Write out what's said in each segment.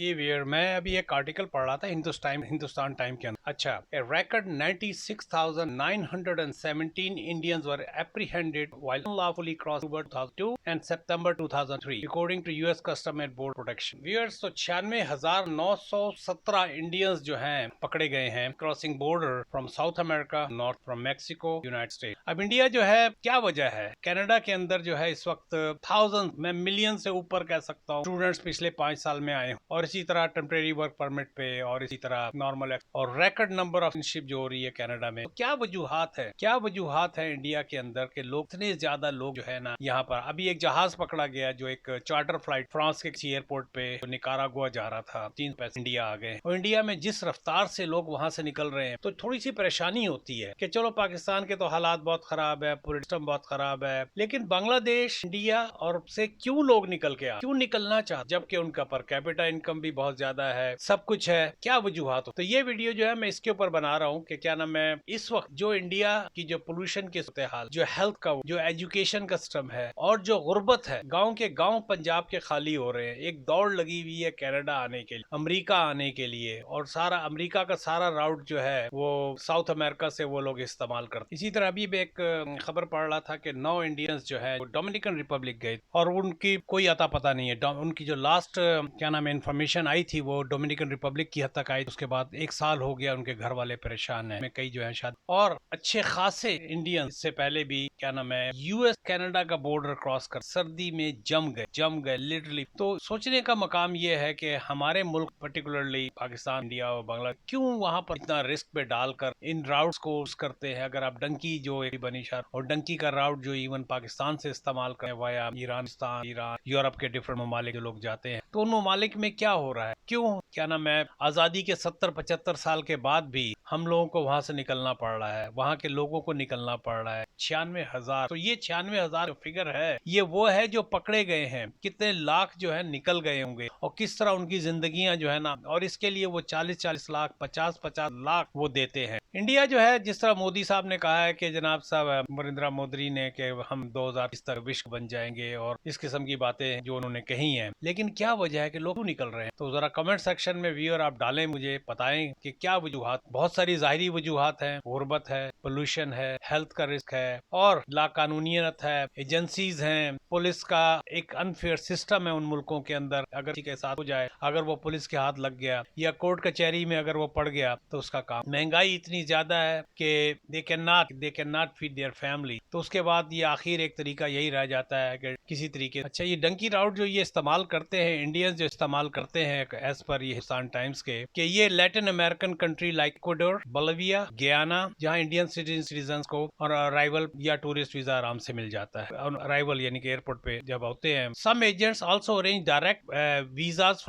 जी वीर, मैं अभी एक आर्टिकल पढ़ रहा था हिंदुस्तान टाइम के अंदर। अच्छा, ए record 96,917 Indians were apprehended while unlawfully crossing over 2002 and September 2003, according to US Custom and Border Protection. Viewers, तो 96,917 इंडियंस जो हैं पकड़े गए हैं crossing border from south America, north from Mexico, United state. अब इंडिया जो है, क्या वजह है? कनाडा के अंदर जो है इस वक्त थाउजेंड, मैं मिलियन से ऊपर कह सकता हूँ, स्टूडेंट्स पिछले 5 साल में आए और इसी तरह टेम्परेरी वर्क परमिट पे और इसी तरह नॉर्मल और रैकेट नंबर ऑफ शिप जो हो रही है कनाडा में। तो क्या वजूहात है इंडिया के अंदर के लोग, इतने ज्यादा लोग जो है ना यहाँ पर। अभी एक जहाज पकड़ा गया जो एक चार्टर फ्लाइट फ्रांस के किसी एयरपोर्ट पे निकारागुआ जा रहा था, 3 पैसे इंडिया आ गए। और इंडिया में जिस रफ्तार से लोग वहां से निकल रहे हैं, तो थोड़ी सी परेशानी होती है कि चलो पाकिस्तान के तो हालात बहुत खराब है, पूरा सिस्टम बहुत खराब है, लेकिन बांग्लादेश, इंडिया और से क्यों लोग निकल के क्यों निकलना चाहते, जबकि उनका पर कैपिटा इनकम भी बहुत ज्यादा है, सब कुछ है, क्या वजूहात हो? तो ये वीडियो जो है मैं इसके ऊपर बना रहा हूँ कि क्या नाम है, इस वक्त जो इंडिया की जो पोल्यूशन की सूरत हाल, जो हेल्थ का, जो एजुकेशन का सिस्टम है और जो गुर्बत है, गाँव के गाँव पंजाब के खाली हो रहे हैं। एक दौड़ लगी हुई है कनाडा आने के लिए, अमेरिका आने के लिए, और सारा अमेरिका का सारा राउट जो है वो साउथ अमेरिका से वो लोग इस्तेमाल करते। इसी तरह अभी भी एक खबर पढ़ रहा था कि 9 इंडियंस जो है वो डोमिनिकन रिपब्लिक गए और उनकी कोई अता पता नहीं है। उनकी जो लास्ट क्या नाम है इन्फॉर्मेशन आई थी वो डोमिनिकन रिपब्लिक की हद तक आई। उसके बाद 1 साल हो गया, उनके घर वाले परेशान है, कई जो है शायद, और अच्छे खासे इंडियन इससे पहले भी क्या नाम है यूएस कनाडा का बॉर्डर क्रॉस कर सर्दी में जम गए लिटरली। तो सोचने का मकाम ये है कि हमारे मुल्क पर्टिकुलरली पाकिस्तान, इंडिया और बांग्लादेश क्यों वहां पर इतना रिस्क पे डालकर इन राउट्स को करते हैं। अगर आप डंकी जो एक बनी शहर और डंकी का राउट जो इवन पाकिस्तान से इस्तेमाल करें वाया ईरान, यूरोप के डिफरेंट ममालिक जो लोग जाते हैं, तो उन ममालिक में क्या हो रहा है? क्यों क्या नाम है आजादी के 70-75 साल के बाद भी हम लोगों को वहां से निकलना पड़ रहा है, वहां के लोगों को निकलना पड़ रहा है। 96,000, तो ये 96,000 जो फिगर है, ये वो है जो पकड़े गए हैं। कितने लाख जो है निकल गए होंगे और किस तरह उनकी जिंदगियां जो है ना, और इसके लिए वो 40-40 लाख, 50-50 लाख वो देते हैं। इंडिया जो है, जिस तरह मोदी साहब ने कहा है कि जनाब साहब नरेंद्र मोदी ने कि हम 2030 तक विश्व बन जाएंगे और इस किस्म की बातें जो उन्होंने कही हैं, लेकिन क्या वजह है कि लोग निकल रहे हैं? तो जरा कमेंट सेक्शन में व्यूअर आप डालें, मुझे बताएं कि क्या वजूहात। बहुत सारी जाहिरी वजूहात हैं, गुर्बत है, पोल्यूशन है, हेल्थ का रिस्क है और लाकानूनियत है, एजेंसीज हैं, पुलिस का एक अनफेयर सिस्टम है उन मुल्कों के अंदर। अगर किसी के साथ हो जाए, अगर वो पुलिस के हाथ लग गया या कोर्ट कचहरी में अगर वो पड़ गया तो उसका काम। महंगाई इतनी ज्यादा है कि they can not feed their family. तो उसके बाद ये आखिर एक तरीका यही रह जाता है कि किसी तरीके। अच्छा, ये डंकी राउट जो ये इस्तेमाल करते हैं इंडियंस, जो इस्तेमाल करते हैं एज पर ये हिंदुस्तान टाइम्स के, कि ये Latin American country like Ecuador, Bolivia, Guyana, जहाँ इंडियन सिटीजन को और अराइवल या टूरिस्ट वीजा आराम से मिल जाता है। और अराइवल यानी कि एयरपोर्ट पे जब होते हैं। Some agents also arrange direct visas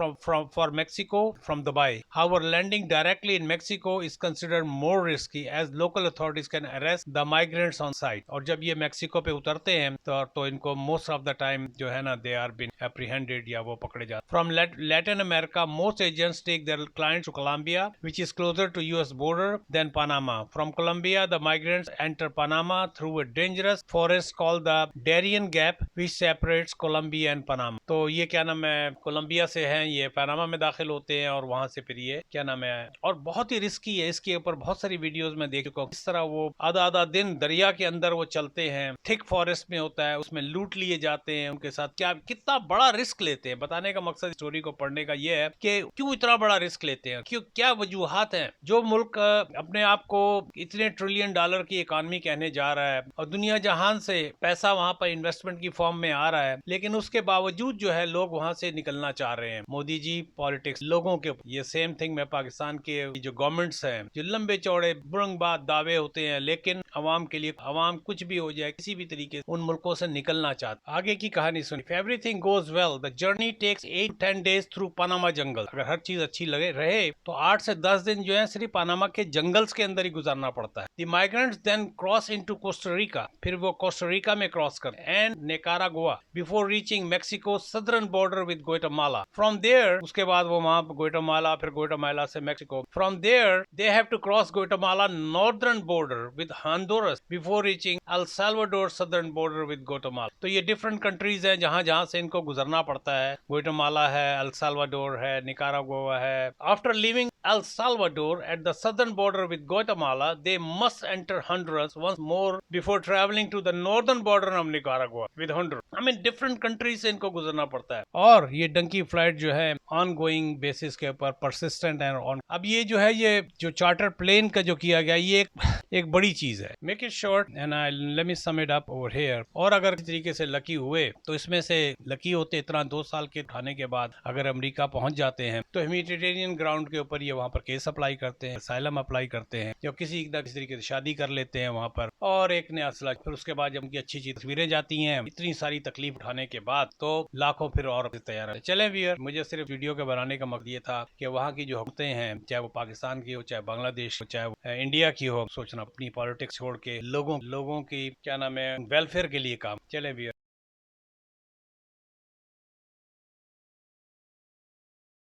for Mexico from Dubai. However, landing directly in Mexico is considered more risky as local authorities can arrest the migrants on site. और जब ये मेक्सिको पे उतरते हैं तो इनको most of the time जो है ना they are been apprehended या वो पकड़े जाते। From Latin America, most agents take their clients to Colombia, which is closer to US border than Panama. From Colombia, the migrants enter Panama through a dangerous forest called the Darien Gap, which separates Colombia and Panama. तो ये क्या नाम है Colombia से हैं, ये Panama में दाखिल होते हैं और वहां से फिर ये क्या नाम है, और बहुत ही रिस्की है। इसके ऊपर बहुत सारी वीडियोस में देख चुका हूँ किस तरह वो आधा दिन दरिया के अंदर वो चलते हैं, थिक फॉरेस्ट में होता है, उसमें लूट लिए जाते हैं, उनके साथ क्या कितना बड़ा रिस्क लेते हैं। बताने का मकसद स्टोरी को पढ़ने का ये है कि क्यों इतना बड़ा रिस्क लेते हैं, क्यों, क्या वजूहात हैं। जो मुल्क अपने आप को इतने ट्रिलियन डॉलर की इकॉनमी कहने जा रहा है और दुनिया जहान से पैसा वहां पर इन्वेस्टमेंट की फॉर्म में आ रहा है, लेकिन उसके बावजूद जो है लोग वहां से निकलना चाह रहे हैं। मोदी जी पॉलिटिक्स लोगों के, ये सेम थिंग में पाकिस्तान के जो गवर्नमेंट्स हैं, जो लंबे चौड़े बुरंगबाज दावे होते हैं, लेकिन अवाम के लिए, अवाम कुछ भी हो जाए किसी भी तरीके उन मुल्कों से निकलना चाहता। आगे की कहानी सुनी। If everything goes well, the journey takes 8-10 days through Panama jungle. अगर हर चीज अच्छी लगे रहे तो 8 से 10 दिन जो है सिर्फ पनामा के जंगल्स के अंदर ही गुजारना पड़ता है। The migrants then cross into Costa Rica. फिर वो कोस्टा रिका में क्रॉस कर and Nicaragua before reaching Mexico's southern border with Guatemala. From there, उसके बाद वो वहाँ Guatemala, फिर Guatemala से Mexico. From there, they have to cross Guatemala northern border with Honduras before reaching El Salvador southern border with Guatemala. तो ये different countries हैं जहाँ जहाँ से इनको गुजरना पड़ता है. ग्वाटेमाला है, एल साल्वाडोर है, निकारागुआ है. After leaving El Salvador at the southern border with Guatemala, they must enter Honduras once more before traveling to the northern border of Nicaragua with Honduras. I mean different countries से इनको गुजरना पड़ता है. और ये Dunki flight जो है on going basis के ऊपर परसिस्टेंट एंड ऑन. अब ये जो है ये जो चार्टर प्लेन का जो किया गया ये एक बड़ी चीज है. Make it short and I let me sum it up over here. और अगर इस तरीके से लकी हुए तो इसमें से लकी होते इतना 2 साल के खाने के बाद अगर अमेरिका पहुंच जाते हैं तो ह्यूमैनिटेरियन ग्राउंड के ऊपर ये वहां पर केस अप्लाई करते हैं, असाइलम अप्लाई करते हैं, या किसी न किसी तरीके से शादी कर लेते हैं वहां पर और एक नया असला. फिर उसके बाद जब उनकी अच्छी अच्छी तस्वीरें जाती हैं इतनी सारी तकलीफ उठाने के बाद तो लाखों फिर और तैयार है. चले व्यूअर, मुझे सिर्फ वीडियो के बनाने का मकसद ये था कि वहाँ की जो हुकूमतें हैं चाहे वो पाकिस्तान की हो, चाहे बांग्लादेश हो, चाहे वो इंडिया की हो, सोचना अपनी पॉलिटिक्स छोड़ के लोगों की क्या नाम है वेलफेयर के लिए काम. चले व्यूअर.